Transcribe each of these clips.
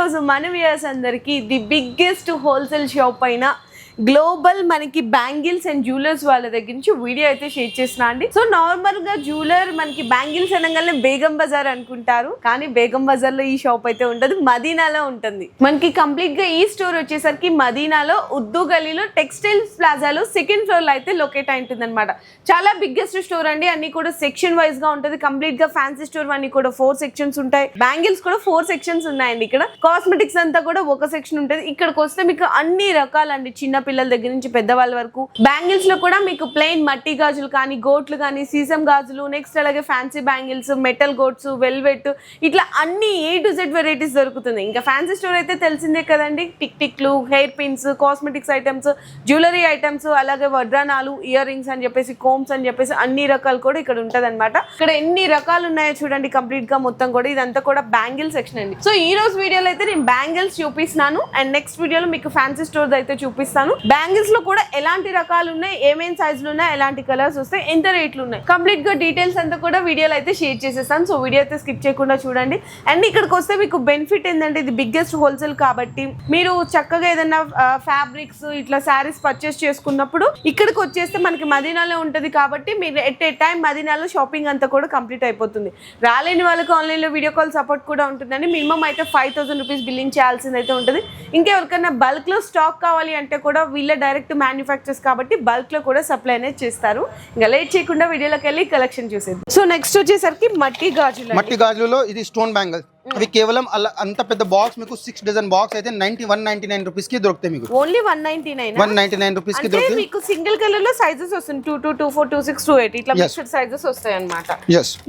రోజు మన వ్యూయర్స్ అందరికి ది బిగ్గెస్ట్ హోల్సేల్ షాప్ అయిన గ్లోబల్ మనకి బ్యాంగిల్స్ అండ్ జ్యువెలర్స్ వాళ్ళ దగ్గర నుంచి వీడియో అయితే షేర్ చేస్తున్నా అండి. సో నార్మల్ గా జ్యువెలర్ మనకి బ్యాంగిల్స్ అనగానే బేగం బజార్ అనుకుంటారు, కానీ బేగం బజార్ లో ఈ షాప్ అయితే ఉండదు, మదీనాలో ఉంటుంది. మనకి కంప్లీట్ గా ఈ స్టోర్ వచ్చేసరికి మదీనాలో ఉర్దూ గలీలో టెక్స్టైల్స్ ప్లాజాలో సెకండ్ ఫ్లోర్ లో అయితే లొకేట్ అయి ఉంటుంది అనమాట. చాలా బిగ్గెస్ట్ స్టోర్ అండి, అన్ని కూడా సెక్షన్ వైజ్ గా ఉంటుంది. కంప్లీట్ గా ఫ్యాన్సీ స్టోర్ అన్ని కూడా 4 సెక్షన్స్ ఉంటాయి. బ్యాంగిల్స్ కూడా 4 సెక్షన్స్ ఉన్నాయండి. ఇక్కడ కాస్మెటిక్స్ అంతా కూడా ఒక సెక్షన్ ఉంటుంది. ఇక్కడికి వస్తే మీకు అన్ని రకాలండి, చిన్న పిల్లల దగ్గర నుంచి పెద్దవాళ్ళ వరకు. బ్యాంగిల్స్ లో కూడా మీకు ప్లెయిన్ మట్టి గాజులు కానీ, గోట్లు కానీ, సీసం గాజులు, నెక్స్ట్ అలాగే fancy bangles, metal goats, velvet, ఇట్లా అన్ని A to Z వెరైటీస్ దొరుకుతుంది. ఇంకా ఫ్యాన్సీ స్టోర్ అయితే తెలిసిందే కదండి, టిక్ టిక్లు, hair pins, cosmetics items, jewellery items, అలాగే వడ్రానాలు, ఇయర్ రింగ్స్ అని చెప్పేసి, కోమ్స్ అని చెప్పేసి అన్ని రకాలు కూడా ఇక్కడ ఉంటది అనమాట. ఇక్కడ ఎన్ని రకాలు ఉన్నాయో చూడండి, కంప్లీట్ గా మొత్తం కూడా ఇదంతా కూడా బ్యాంగిల్ సెక్షన్ అండి. సో ఈ రోజు వీడియోలో అయితే నేను బ్యాంగిల్స్ చూపిస్తున్నాను, అండ్ నెక్స్ట్ వీడియోలో మీకు ఫ్యాన్సీ స్టోర్ అయితే చూపిస్తాను. బ్యాంగిల్స్ లో కూడా ఎలాంటి రకాలు ఉన్నాయి, ఏమేం సైజులు ఉన్నాయి, ఎలాంటి కలర్స్ వస్తాయి, ఎంత రేట్లు ఉన్నాయి, కంప్లీట్ గా డీటెయిల్స్ అంతా కూడా వీడియోలో అయితే షేర్ చేసేస్తాను. సో వీడియో అయితే స్కిప్ చేయకుండా చూడండి. అండ్ ఇక్కడికి వస్తే మీకు బెనిఫిట్ ఏంటంటే, ఇది బిగ్గెస్ట్ హోల్సేల్ కాబట్టి మీరు చక్కగా ఏదైనా ఫ్యాబ్రిక్స్ ఇట్లా శారీస్ పర్చేస్ చేసుకున్నప్పుడు ఇక్కడికి వచ్చేస్తే మనకి మదీనాలో ఉంటది కాబట్టి మీరు ఎట్ ఏ టైం మదీనాలో షాపింగ్ అంతా కూడా కంప్లీట్ అయిపోతుంది. రాలేని వాళ్ళకి ఆన్లైన్ లో వీడియో కాల్ సపోర్ట్ కూడా ఉంటుందండి. మినిమం అయితే 5,000 రూపీస్ బిల్లింగ్ చేయాల్సింది అయితే ఉంటుంది. ఇంకెవరికైనా బల్క్ లో స్టాక్ కావాలి అంటే కూడా వీళ్ళ డైరెక్ట్ మ్యానుఫ్యాక్చర్స్ కాబట్టి బల్క్ లో కూడా సప్లై అనేది చేస్తారు. ఇంకా లేట్ చేయకుండా వీడియోలోకి వెళ్ళి కలెక్షన్ చూసేది. సో నెక్స్ట్ వచ్చేసరికి మట్టి గాజులలో ఇది స్టోన్ బ్యాంగిల్. అవి కేవలం అలా అంత పెద్ద బాక్స్ మీకు 6 డజన్ బాక్స్ అయితే 199 రూపీస్ కి దొరుకుతాయి. మీకు ఓన్లీ 199 రూపీస్ కి దొరుకుతాయి. మీకు సింగిల్ కలర్ లో సైజెస్ వస్తుంది 22, 24, 26, 28 ఇట్లా మిక్స్డ్ సైజెస్ వస్తాయి అన్నమాట.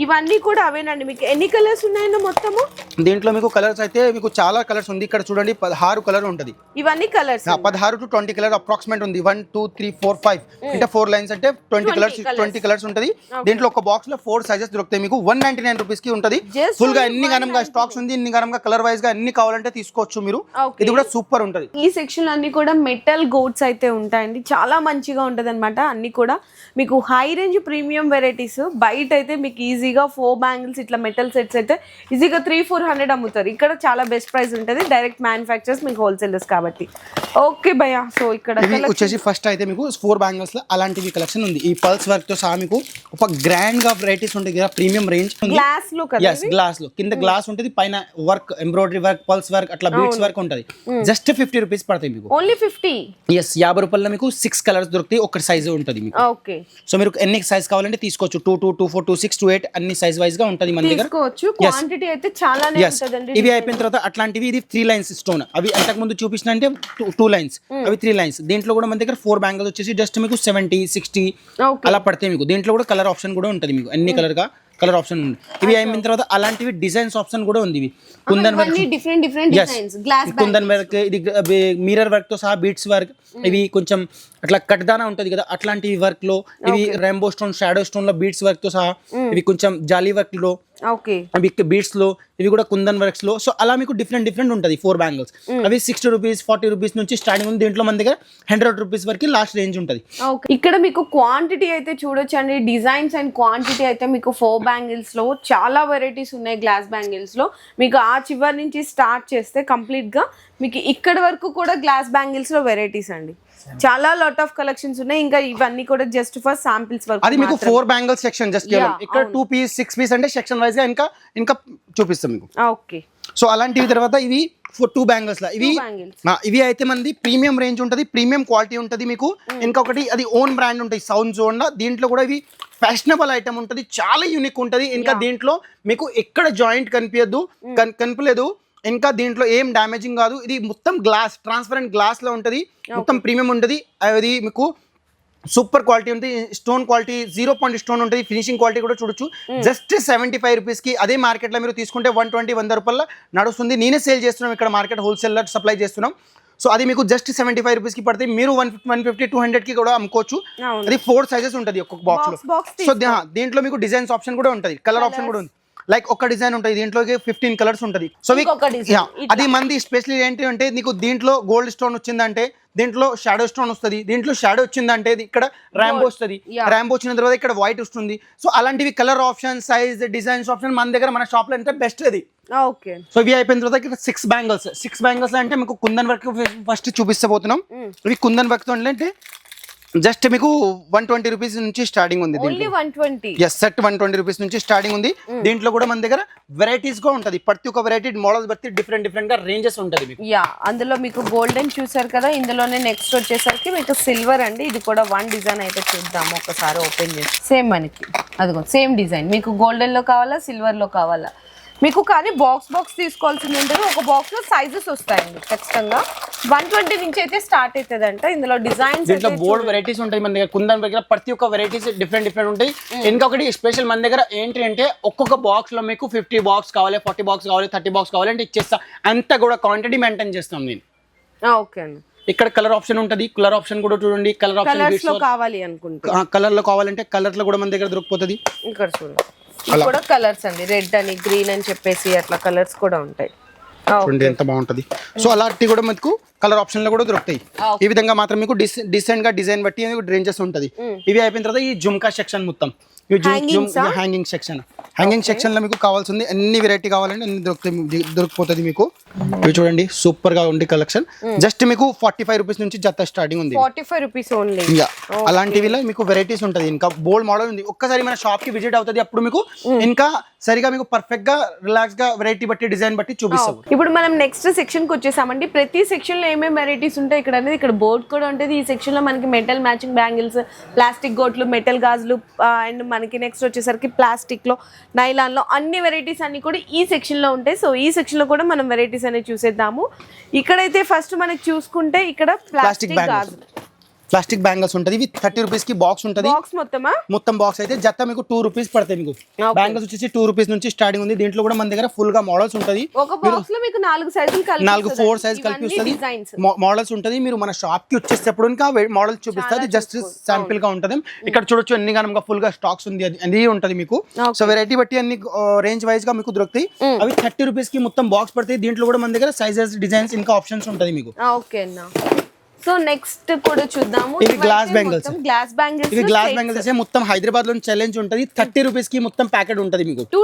ఇవన్నీ కూడా అవేనండి. మీకు ఎన్ని కలర్స్ ఉన్నాయో మొత్తము దీంట్లో మీకు కలర్స్ అయితే మీకు చాలా కలర్స్ ఉంది. ఇక్కడ చూడండి 16 కలర్ ఉంటది. ఇవన్నీ కలర్స్ 16 to 20 కలర్ అప్రాక్సిమేట్ ఉంది. 1 2 3 4 5 అంటే 4 లైన్స్ అంటే 20 కలర్స్ ఉంటది. దీంట్లో ఒక బాక్స్ లో 4 సైజెస్ దొరుకుతాయి. మీకు 199 రూపీస్ కి ఉంటది. ఫుల్ గా ఎన్ని గనంగా స్టాక్స్ ఉంది, ఎన్ని గనంగా కలర్ వైజ్ గా అన్ని కావాలంటే తీసుకోవచ్చు మీరు. ఇది కూడా సూపర్ ఉంటది. ఈ సెక్షన్ లో అన్ని కూడా మెటల్ గోట్స్ అయితే ఉంటాయండి, చాలా మంచిగా ఉంటది అనమాట. అన్ని కూడా మీకు హై రేంజ్ ప్రీమియం వెరైటీస్. బయట అయితే మీకు ఈజీగా 4 బ్యాంగిల్స్ ఇట్లా మెటల్ సెట్స్ అయితే ఈజీగా 300-400 అమ్ముతారు. ఇక్కడ చాలా బెస్ట్ ప్రైస్ ఉంటది, డైరెక్ట్ మ్యానుఫ్యాక్చర్స్, మీకు హోల్సేలర్స్ కాబట్టి. ఓకే భయ్యా, సో ఇక్కడ వచ్చేసి ఫస్ట్ అయితే మీకు 4 బ్యాంగిల్స్ లో అలాంటివి కలెక్షన్ ఉంది. ఈ పల్స్ వర్క్ తో సహా మీకు ఒక గ్రాండ్ గా వెరైటీస్ ఉంటాయి కదా, ప్రీమియం రేంజ్. గ్లాస్ లో కదా, గ్లాస్ లో కింద గ్లాస్ ఉంటుంది, పైన work, embroidery work, pulse work, అట్లా బీట్స్ వర్క్ ఉంటది. జస్ట్ 50 రూపీస్ పడతాయి మీకు. ఓన్లీ 50. 50 రూపాయల్లో మీకు 6 కలర్స్ దొరుకుతాయి. ఒక సైజ్ ఉంటుంది మీకు. ఓకే, సో మీరు ఎన్ని సైజ్ కావాలంటే తీసుకోవచ్చు. 22, 24, 26, 28 అన్ని సైజ్ వైజ్ గా ఉంటుంది మన దగ్గర. క్వాంటిటీ అయితే చాలానే ఉంటదండి. ఇవి అయిపోయిన తర్వాత అట్లాంటివి ఇది 3 లైన్స్ స్టోన్. అవి అంతకు ముందు చూపించిన అంటే 2 లైన్స్, అవి 3 లైన్స్. దీంట్లో కూడా మన దగ్గర 4 బ్యాంగిల్స్ వచ్చేసి జస్ట్ మీకు 70, 60 అలా పడతాయి మీకు. దీంట్లో కూడా కలర్ ఆప్షన్ కూడా ఉంటుంది మీకు, అన్ని కలర్ ఆప్షన్ ఉంది. ఇవి అయిన తర్వాత అలాంటివి డిజైన్స్ ఆప్షన్ కూడా ఉంది. ఇవి కుందన్ వర్క్, కుందన్ వర్క్, ఇది మిర్రర్ వర్క్ తో సహా బీట్స్ వర్క్. ఇవి కొంచెం అట్లా కట్దానా ఉంటది కదా, అట్లాంటి వర్క్ లో ఇవి రెయిన్బో స్టోన్, షాడో స్టోన్ లో బీట్స్ వర్క్ తో సహా, ఇవి కొంచెం జాలీ వర్క్ లో, అవి బీట్స్ లో, ఇవి కూడా కుందన్ వర్క్స్ లో. సో అలా మీకు డిఫరెంట్ ఉంటది. 4 బ్యాంగిల్స్ అవి 60 రూపీస్, 40 రూపీస్ నుంచి స్టార్టింగ్ ఉంది. దీంట్లో మన దగ్గర 100 రూపీస్ వరకు లాస్ట్ రేంజ్ ఉంటది. ఇక్కడ మీకు క్వాంటిటీ అయితే చూడొచ్చండి, డిజైన్స్ అండ్ క్వాంటిటీ అయితే మీకు 4 బ్యాంగిల్స్ లో చాలా వెరైటీస్ ఉన్నాయి. గ్లాస్ బ్యాంగిల్స్ లో మీకు ఆ చివరి నుంచి స్టార్ట్ చేస్తే కంప్లీట్ గా మీకు ఇక్కడ వరకు కూడా గ్లాస్ బ్యాంగిల్స్ లో వెరైటీస్ అండి. చాలా లాట్ ఆఫ్ కలెక్షన్స్ ఉన్నాయి. ఇంకా ఇవన్నీ కూడా జస్ట్ ఫర్ శాంపిల్స్ వరకు. అది మీకు 4 బ్యాంగిల్స్ సెక్షన్ జస్ట్ కేవలం. ఇక్కడ 2 పీస్, 6 పీస్ అంటే సెక్షన్ వైజ్ గా ఇంకా చూపిస్తాం మీకు. ఓకే, సో అలాంటివి తర్వాత ఇవి 2 బ్యాంగిల్స్ లా ఇవి అయితే మనది ప్రీమియం రేంజ్ ఉంటది, ప్రీమియం క్వాలిటీ ఉంటది మీకు. ఇంకొకటి అది ఓన్ బ్రాండ్ ఉంటుంది, సౌండ్ జోన్. దీంట్లో కూడా ఇవి ఫ్యాషనబుల్ ఐటమ్ ఉంటది, చాలా యూనిక్ ఉంటది. ఇంకా దీంట్లో మీకు ఎక్కడ జాయింట్ కనిపించలేదు. ఇంకా దీంట్లో ఏం డ్యామేజింగ్ కాదు. ఇది మొత్తం గ్లాస్, ట్రాన్స్పరెంట్ గ్లాస్ లో ఉంటది, మొత్తం ప్రీమియం ఉంటది. అది మీకు సూపర్ క్వాలిటీ ఉంటుంది. స్టోన్ క్వాలిటీ 0 పాయింట్ స్టోన్ ఉంటుంది. ఫినిషింగ్ క్వాలిటీ కూడా చూడొచ్చు. జస్ట్ 75 రూపీస్ కి. అదే మార్కెట్ లో మీరు తీసుకుంటే 120-100 రూపాయల నడుస్తుంది. నేనే సేల్ చేస్తున్నాం ఇక్కడ, మార్కెట్ హోల్సేలర్ సప్లై చేస్తున్నాం. సో అది మీకు జస్ట్ 75 రూపీస్ కి పడుతుంది. మీరు 150, 200 కి కూడా అమ్ముకోవచ్చు. అది 4 సైజెస్ ఉంటుంది ఒక్కొక్క బాక్స్ లో. సో దీంట్లో మీకు డిజైన్స్ ఆప్షన్ కూడా ఉంటుంది, కలర్ ఆప్షన్ కూడా ఉంది. లైక్ ఒక డిజైన్ ఉంటుంది, దీంట్లోకి 15 కలర్స్ ఉంటుంది. సో అది మంది స్పెషల్ ఏంటి అంటే, నీకు దీంట్లో గోల్డ్ స్టోన్ వచ్చిందంటే దీంట్లో షాడో స్టోన్ వస్తుంది, దీంట్లో షాడో వచ్చిందంటే ఇక్కడ ర్యాంబో వస్తుంది, ర్యాంబో వచ్చిన తర్వాత ఇక్కడ వైట్ వస్తుంది. సో అలాంటివి colour option, size, designs option మన దగ్గర మన షాప్ లో అంటే బెస్ట్. అది ఓకే. సో ఇవి అయిపోయిన తర్వాత ఇక్కడ 6 బ్యాంగిల్స్ అంటే మీకు కుందన్ వర్క్ ఫస్ట్ చూపిస్తబోతున్నాం. ఇవి కుందన్ వర్క్ తో అంటే జస్ట్ మీకు 120 రూపీస్ నుంచి స్టార్టింగ్ ఉంది. ఓన్లీ 120. ఎస్, సెట్ 120 రూపీస్ నుంచి స్టార్టింగ్ ఉంది. దీంట్లో కూడా మన దగ్గర వెరైటీస్ గా ఉంటది. ప్రతి ఒక్క వెరైటీ మోడల్స్ బట్టి డిఫరెంట్ గా రేంజెస్ ఉంటది మీకు. యా, అందులో మీకు గోల్డెన్ చూసారు కదా, ఇందులోనే నెక్స్ట్ వచ్చేసరికి మీకు సిల్వర్ అండి. ఇది కూడా వన్ డిజైన్ అయితే చూద్దాము ఒకసారి ఓపెన్ చేసి. సేమ్ మనకి అదిగో సేమ్ డిజైన్. మీకు గోల్డెన్ లో కావాలా, సిల్వర్ లో కావాలా మీకు, కానీ బాక్స్ తీసుకోవాల్సింది ఉంటుంది. ఒక బాక్స్ లో సైజెస్ వస్తాయండి ఖచ్చితంగా. 120 నుంచి అయితే స్టార్ట్ అవుతుంది అంట. ఇందులో డిజైన్స్ దీంట్లో బోల్డ్ వెరైటీస్ ఉంటాయి మన దగ్గర. కుందన్ దగ్గర ప్రతి ఒక్క వెరైటీస్ డిఫరెంట్ ఉంటాయి. ఇంకొకటి స్పెషల్ మన దగ్గర ఏంటి అంటే ఒక్కొక్క బాక్స్ లో మీకు 50 బాక్స్ కావాలి, 40 బాక్స్ కావాలి, 30 బాక్స్ కావాలి అంటే ఇచ్చేస్తా. అంతా కూడా క్వాంటిటీ మెయింటైన్ చేస్తాం నేను. ఓకే అండి. ఇక్కడ కలర్ ఆప్షన్ ఉంటది. కలర్ ఆప్షన్ కూడా చూడండి. కలర్ ఆప్షన్ కావాలి అనుకుంటే కలర్ లో కావాలంటే కలర్ లో కూడా మన దగ్గర దొరికిపోతుంది. ఇక్కడ చూడండి, ఇది కూడా కలర్స్ అండి. రెడ్ అని, గ్రీన్ అని చెప్పేసి అట్లా కలర్స్ కూడా ఉంటాయి. చూడండి ఎంత బాగుంటది. సో అలాంటి కూడా మనకు కలర్ ఆప్షన్ లో కూడా దొరుకుతాయి. ఈ విధంగా మాత్రం మీకు డిసెంట్ గా డిజైన్ బట్టి రేంజెస్ ఉంటది. ఇవి అయిపోయిన తర్వాత ఈ జుమ్కా సెక్షన్ మొత్తం హ్యాంగింగ్ సెక్షన్ లో మీకు కావాల్సింది అన్ని వెరైటీ కావాలంటే అన్ని దొరికిపోతుంది మీకు. ఇవి చూడండి సూపర్ గా ఉంది కలెక్షన్. జస్ట్ మీకు 45 రూపీస్ నుంచి జత స్టార్టింగ్ ఉంది. 45 రూపీస్ ఓన్లీ. అలాంటివి మీకు వెరైటీస్ ఉంటది. ఇంకా బోల్డ్ మోడల్ ఉంది. ఒక్కసారి మన షాప్ కి విజిట్ అవుతుంది. అప్పుడు మీకు ఇంకా సరిగా మీకు పర్ఫెక్ట్ గా రిలాక్స్ గా వెరైటీ బట్టి డిజైన్ బట్టి చూపిస్తాం. ఇప్పుడు మనం నెక్స్ట్ సెక్షన్ కి వచ్చేసామండి. ప్రతి సెక్షన్ లో ఏమేమి వెరైటీస్ ఉంటాయి ఇక్కడ అనేది ఇక్కడ బోర్డ్ కూడా ఉంటుంది. ఈ సెక్షన్ లో మనకి మెటల్ మ్యాచింగ్ బ్యాంగిల్స్, ప్లాస్టిక్ గోట్లు, మెటల్ గాజులు అండ్ మనకి నెక్స్ట్ వచ్చేసరికి ప్లాస్టిక్ లో, నైలాన్ లో అన్ని వెరైటీస్ అన్ని కూడా ఈ సెక్షన్ లో ఉంటాయి. సో ఈ సెక్షన్ లో కూడా మనం వెరైటీస్ అనేది చూసేద్దాము. ఇక్కడైతే ఫస్ట్ మనకి చూసుకుంటే ఇక్కడ ప్లాస్టిక్ గాజులు, ప్లాస్టిక్ బ్యాంగిల్స్ ఉంటది. ఇవి 30 రూపీస్ కి బాక్స్ ఉంటది. మొత్తం బాక్స్ అయితే జత మీకు 2 రూపీస్ పడతాయి. మీకు బ్యాంగిల్స్ వచ్చేసి 2 రూపీస్ నుంచి స్టార్టింగ్ ఉంది. దీంట్లో కూడా మన దగ్గర ఫుల్ గా మోడల్స్ ఉంటది. ఒక బాక్స్ లో మీకు 4 సైజులు కలిపి 4 సైజ్ కలిపి వస్తది. మోడల్స్ ఉంటది. మీరు మన షాప్ కి వచ్చేటప్పుడు ఇంకా మోడల్స్ చూపిస్తుంది. జస్ట్ శాంపిల్ గా ఉంటది. ఇక్కడ చూడొచ్చు ఎన్ని గనంగా ఫుల్ గా స్టాక్స్ ఉంది. అది ఉంటది మీకు. సో వెరైటీ బట్టి అన్ని రేంజ్ వైజ్ గా మీకు దొరుకుతాయి. అవి 30 రూపీస్ కి మొత్తం బాక్స్ పడతాయి. దీంట్లో కూడా మన దగ్గర సైజెస్, డిజైన్స్ ఇంకా ఆప్షన్స్ ఉంటది మీకు. ఓకే అన్న. సో నెక్స్ట్ కూడా చూద్దాము. ఇవి గ్లాస్ బ్యాంగిల్స్. ఇవి గ్లాస్ బ్యాంగిల్స్ మొత్తం హైదరాబాద్ లో ఛాలెంజ్ ఉంటది. 30 రూపీస్ కి మొత్తం ప్యాకెట్ ఉంటది మీకు. 2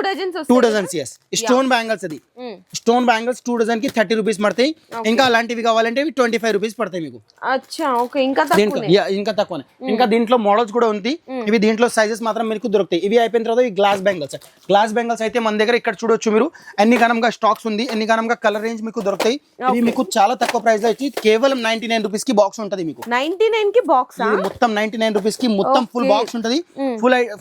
డజన్స్. Yes, stone bangles. అది స్టోన్ బ్యాంగిల్స్ 2 డజన్ కి 30 రూపీస్ పడతాయి. ఇంకా అలాంటివి కావాలంటే 25 రూపీస్ పడతాయి మీకు. అచ్చా, ఓకే. ఇంకా తక్కువనే. ఇంకా దీంట్లో మోడల్స్ కూడా ఉంది. ఇవి దీంట్లో సైజెస్ మాత్రం మీకు దొరుకుతాయి. ఇవి అయిపోయిన తర్వాత ఈ గ్లాస్ బ్యాంగిల్స్ అయితే మన దగ్గర ఇక్కడ చూడొచ్చు మీరు ఎన్ని గనంగా స్టాక్స్ ఉంది. ఎన్ని గనంగా కలర్ రేంజ్ మీకు దొరుకుతాయి. ఇవి మీకు చాలా తక్కువ ప్రైస్ లో వచ్చి కేవలం 99 రూపీస్ కి బాక్స్ ఉంటది మీకు. 99 కి బాక్స్ మొత్తం 99 రూపీస్ కి మొత్తం ఫుల్ బాక్స్ ఉంటది.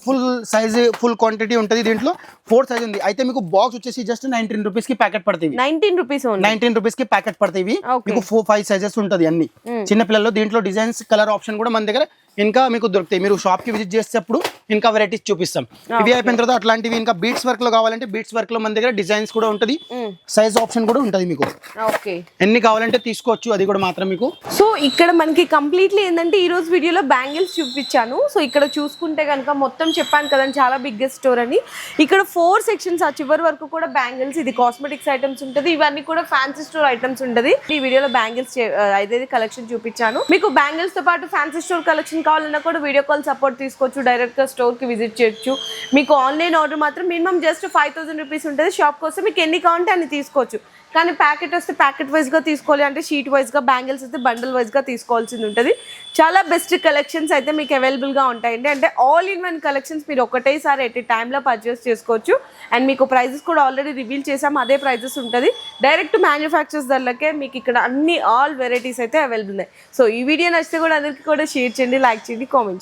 ఫుల్ సైజ్, ఫుల్ క్వాంటిటీ ఉంటది. దీంట్లో 4 సైజ్ ఉంది. అయితే మీకు బాక్స్ వచ్చేసి జస్ట్ 19 రూపీస్ కి ప్యాకెట్ పడతాయి. 19 రూపీస్ కి ప్యాకెట్ పడతాయి. మీకు 4-5 సైజెస్ ఉంటది అన్ని చిన్న పిల్లల్లో. దీంట్లో డిజైన్స్, కలర్ ఆప్షన్ కూడా మన దగ్గర ఇంకా మీకు దొరుకుతాయి. మీరు షాప్ కి విజిట్ చేసేటప్పుడు ఇంకా వెరైటీస్ చూపిస్తాం. ఇవి అయిపోయిన తర్వాత అట్లాంటివి ఇంకా బీట్స్ వర్క్ లో కావాలంటే బీట్స్ వర్క్ లో మన దగ్గర డిజైన్స్ కూడా ఉంటది. సైజ్ ఆప్షన్ కూడా ఉంటది మీకు. ఎన్ని కావాలంటే తీసుకోవచ్చు. అది కూడా మాత్రం మీకు. సో ఇక్కడ మనకి కంప్లీట్లీ ఏంటంటే ఈ రోజు వీడియోలో బ్యాంగిల్స్ చూపించాను. సో ఇక్కడ చూసుకుంటే కనుక మొత్తం చెప్పాను కదండి చాలా బిగ్గెస్ట్ స్టోర్ అని. ఇక్కడ 4 సెక్షన్స్, ఆ చివరి వరకు కూడా బ్యాంగిల్స్, ఇది కాస్మెటిక్స్ ఐటమ్స్ ఉంటుంది. ఇవన్నీ కూడా ఫ్యాన్సీ స్టోర్ ఐటమ్స్ ఉంటుంది. ఈ వీడియోలో బ్యాంగిల్స్ అయితే కలెక్షన్ చూపించాను. మీకు బ్యాంగిల్స్ తో పాటు ఫ్యాన్సీ స్టోర్ కలెక్షన్ కావాలన్నా కూడా వీడియో కాల్ సపోర్ట్ తీసుకోవచ్చు. డైరెక్ట్ గా స్టోర్ కి విజిట్ చేయొచ్చు. మీకు ఆన్లైన్ ఆర్డర్ మాత్రం మినిమం జస్ట్ 5000 రూపీస్ ఉంటుంది. షాప్ కోసం మీకు ఎన్ని కావాలంటే అన్ని తీసుకోవచ్చు. కానీ ప్యాకెట్ వస్తే ప్యాకెట్ వైజ్ గా తీసుకోవాలి, అంటే షీట్ వైజ్ గా. బ్యాంగిల్స్ అయితే బండిల్ వైజ్ గా తీసుకోవాల్సింది ఉంటుంది. చాలా బెస్ట్ కలెక్షన్స్ అయితే మీకు అవైలబుల్ గా ఉంటాయండి. అంటే ఆల్ ఇన్ వన్ కలెక్షన్స్ మీరు ఒకటేసారి ఎట్ టైంలో పర్చేస్ చేసుకోవచ్చు. అండ్ మీకు ప్రైజెస్ కూడా ఆల్రెడీ రివీల్ చేసాం, అదే ప్రైజెస్ ఉంటుంది. డైరెక్ట్ మ్యానుఫ్యాక్చర్స్ ధరలకే మీకు ఇక్కడ అన్ని ఆల్ వెరైటీస్ అయితే అవైలబుల్ ఉన్నాయి. సో ఈ వీడియో నచ్చితే కూడా అందరికీ కూడా షేర్ చేయండి, లైక్ చేయండి, కామెంట్ చేయండి.